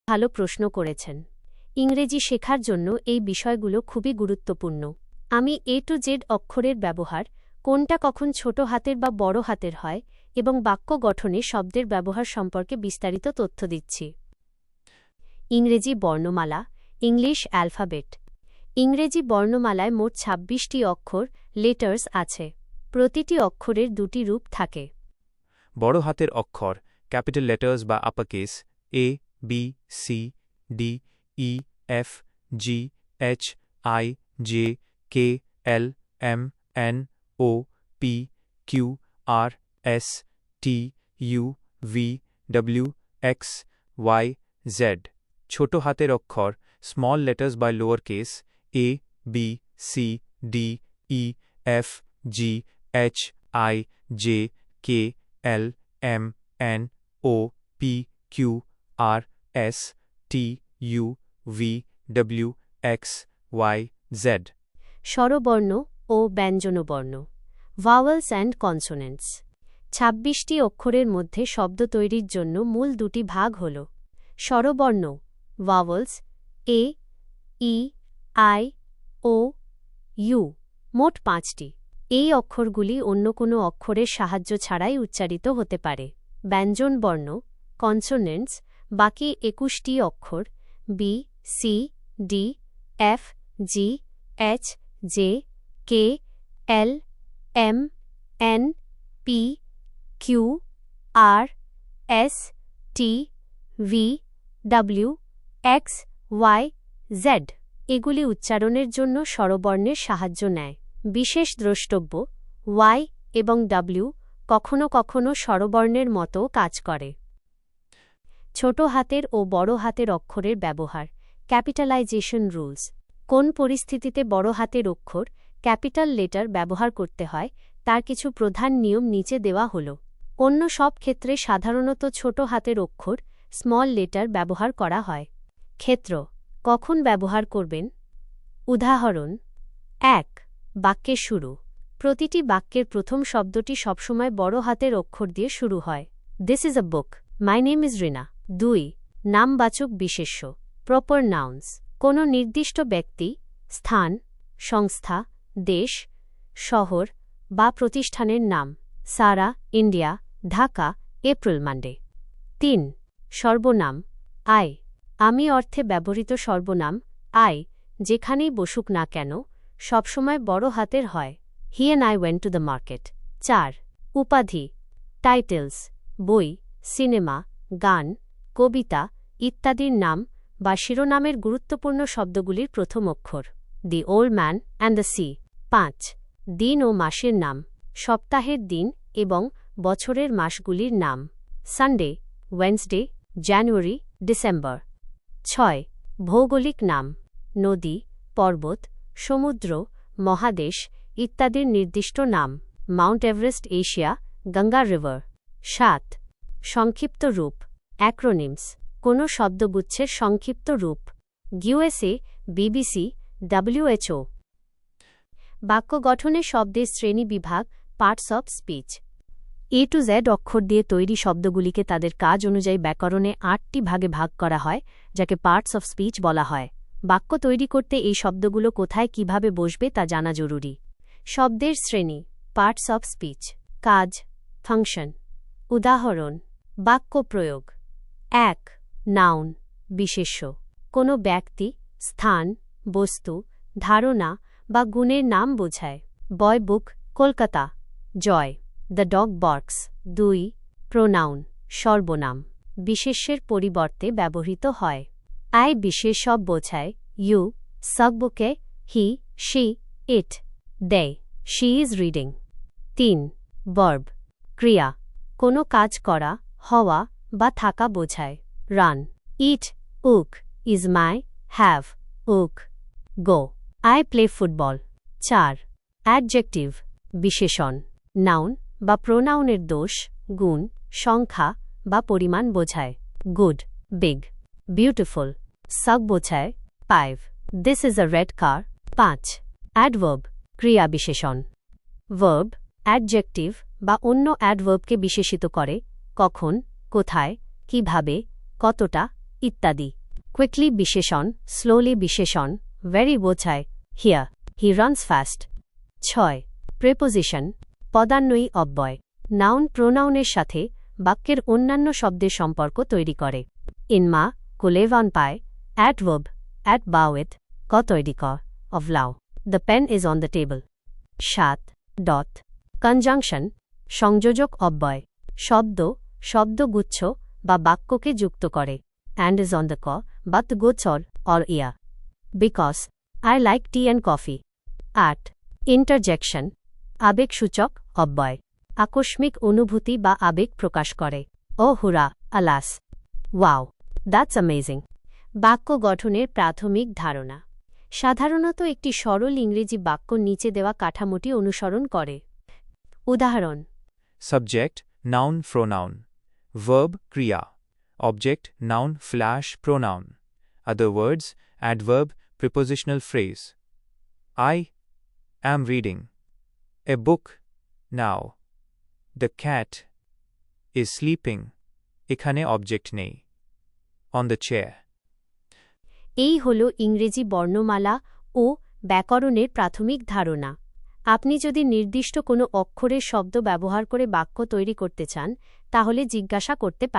ভালো প্রশ্ন করেছেন। ইংরেজি শেখার জন্য এই বিষয়গুলো খুবই গুরুত্বপূর্ণ। আমি এ টু জেড অক্ষরের ব্যবহার, কোনটা কখন ছোট হাতের বা বড় হাতের হয়, এবং বাক্য গঠনে শব্দের ব্যবহার সম্পর্কে বিস্তারিত তথ্য দিচ্ছি। ইংরেজি বর্ণমালা, ইংলিশ অ্যালফাবেট। ইংরেজি বর্ণমালায় মোট ২৬টি অক্ষর, লেটার্স আছে। প্রতিটি অক্ষরের দুটি রূপ থাকে। বড় হাতের অক্ষর, ক্যাপিটাল লেটার্স বা uppercase, A, B, C, D, E, F, G, H, I, J, K, L, M, N, O, P, Q, R, S, T, U, V, W, X, Y, Z. ছোট হাতের অক্ষর, স্মল লেটার্স বা lower case, A, B, C, D, E, F, G, H, I, J, K, L, M, N, O, P, Q, R, S, T, U, V, W, X, Y, Z. স্বরবর্ণ ও ব্যঞ্জনবর্ণ, vowels and consonants. ২৬টি অক্ষরের মধ্যে শব্দ তৈরির জন্য মূল দুটি ভাগ হল স্বরবর্ণ, vowels, A, E, I, O, U, মোট ৫টি। এই অক্ষরগুলি অন্য কোনো অক্ষরের সাহায্য ছাড়াই উচ্চারিত হতে পারে। ব্যঞ্জনবর্ণ, কনসোনেন্টস, বাকি ২১টি অক্ষর, B, C, D, F, G, H, J, K, L, M, N, P, Q, R, S, T, V, W, X, Y, Z. এগুলি উচ্চারণের জন্য স্বরবর্ণের সাহায্য নেয়। বিশেষ দ্রষ্টব্য, ওয়াই এবং ডব্লিউ কখনও কখনও স্বরবর্ণের মতো কাজ করে। ছোট হাতের ও বড় হাতের অক্ষরের ব্যবহার, ক্যাপিটালাইজেশন রুলস। কোন পরিস্থিতিতে বড় হাতের অক্ষর, ক্যাপিটাল লেটার ব্যবহার করতে হয় তার কিছু প্রধান নিয়ম নিচে দেওয়া হল। অন্য সব ক্ষেত্রে সাধারণত ছোট হাতের অক্ষর, স্মল লেটার ব্যবহার করা হয়। ক্ষেত্র, কখন ব্যবহার করবেন? উদাহরণ: ১. বাক্যের শুরু। প্রতিটি বাক্যের প্রথম শব্দটি সবসময় বড় হাতের অক্ষর দিয়ে শুরু হয়। This is a book, my name is Rina. ২. নামবাচক বিশেষ্য, প্রপার নাউন্স। কোনো নির্দিষ্ট ব্যক্তি, স্থান, সংস্থা, দেশ, শহর বা প্রতিষ্ঠানের নাম, সারা, ইন্ডিয়া, ঢাকা, এপ্রিল মানডে। ৩. সর্বনাম, আই। আমি অর্থে ব্যবহৃত সর্বনাম, আই, যেখানেই বসুক না কেন, সবসময় বড় হাতের হয়। He and I went to the market. ৪. উপাধি, টাইটেলস, বই, সিনেমা, গান, কবিতা ইত্যাদির নাম বা শিরোনামের গুরুত্বপূর্ণ শব্দগুলির প্রথম অক্ষর। The old man and the sea. ৫. দিন ও মাসের নাম, সপ্তাহের দিন এবং বছরের মাসগুলির নাম, সানডে, ওয়েডনেসডে, জানুয়ারি, ডিসেম্বর। ৬. ভৌগোলিক নাম, নদী, পর্বত, সমুদ্র, মহাদেশ ইত্যাদির নির্দিষ্ট নাম, Mount Everest Asia, Ganga river. ৭. সংক্ষিপ্ত রূপ, অ্যাক্রোনিমস, কোনো শব্দগুচ্ছের সংক্ষিপ্ত রূপ, ইউএসএ, বিবিসি, ডব্লিউএচও। বাক্য গঠনে শব্দের শ্রেণীবিভাগ, parts of speech. A to Z অক্ষর দিয়ে তৈরি শব্দগুলিকে তাদের কাজ অনুযায়ী ব্যাকরণে ৮টি ভাগে ভাগ করা হয়, যাকে পার্টস অব স্পিচ বলা হয়। বাক্য তৈরি করতে এই শব্দগুলো কোথায় কিভাবে বসবে তা জানা জরুরি। শব্দের শ্রেণী, পার্টস অব স্পিচ। কাজ, ফাংশন। উদাহরণ: বাক্য প্রয়োগ। ১. নাউন, বিশেষ্য, কোনো ব্যক্তি, স্থান, বস্তু, ধারণা বা গুণের নাম বোঝায়। Boy book, Kolkata, Joy, the dog barks. ২. Pronoun, সর্বনাম, বিশেষ্যের পরিবর্তে ব্যবহৃত হয়। আই বিশেষ্য বোঝায়, ইউ, সাববুকে, he, she, it, they, she is reading. ৩. Verb, ক্রিয়া, কোনো কাজ করা, হওয়া বা থাকা বোঝায়। Run, eat, walk, is my, have, walk, go, I play football. ৪. Adjective, বিশেষণ, নাউন বা প্রোনাউনের দোষ, গুণ, সংখ্যা বা পরিমাণ বোঝায়। গুড, বিগ, বিউটিফুল, সাগ বোঝায়। ৫. This is a red car. ৫. Adverb, ক্রিয়া বিশেষণ। ভার্ব, অ্যাডজেক্টিভ বা অন্য অ্যাডভার্বকে বিশেষিত করে, কখন, কোথায়, কিভাবে, কতটা ইত্যাদি। কুইকলি বিশেষণ, স্লোলি বিশেষণ, ভেরি বোঝায় here, he runs fast. 6. Preposition, পদান্বয়ী অব্যয়, নাউন প্রোনাউনের সাথে বাক্যের অন্যান্য শব্দের সম্পর্ক তৈরি করে। ইনমা, কুলেভান পায়, অ্যাডভার্ব, অ্যাট বাউয়েত, ক তৈরি ক, অফ লাও, the pen is on the table. 7. Dot, conjunction, সংযোজক অব্যয়, শব্দ, শব্দগুচ্ছ বা বাক্যকে যুক্ত করে। অ্যান্ড ইজ অন দ্য ক, but goes or yeah, because, I like tea and coffee. 8. Interjection, আবেগসূচক অব্যয়, আকস্মিক অনুভূতি বা আবেগ প্রকাশ করে। Oh hurrah, alas, wow, that's amazing. বাক্য গঠনের প্রাথমিক ধারণা। সাধারণত একটি সরল ইংরেজি বাক্য নিচে দেওয়া কাঠামোটি অনুসরণ করে। উদাহরণ: Subject, noun, pronoun. Verb, kriya. Object, noun, flash, pronoun. Other words, adverb, prepositional phrase. I am reading a book now. The cat is sleeping. এখানে অবজেক্ট নেই। On the chair. এই হল ইংরেজি বর্ণমালা ও ব্যাকরণের প্রাথমিক ধারণা। আপনি যদি নির্দিষ্ট কোনো অক্ষরের শব্দ ব্যবহার করে বাক্য তৈরি করতে চান, তাহলে জিজ্ঞাসা করতে পারেন।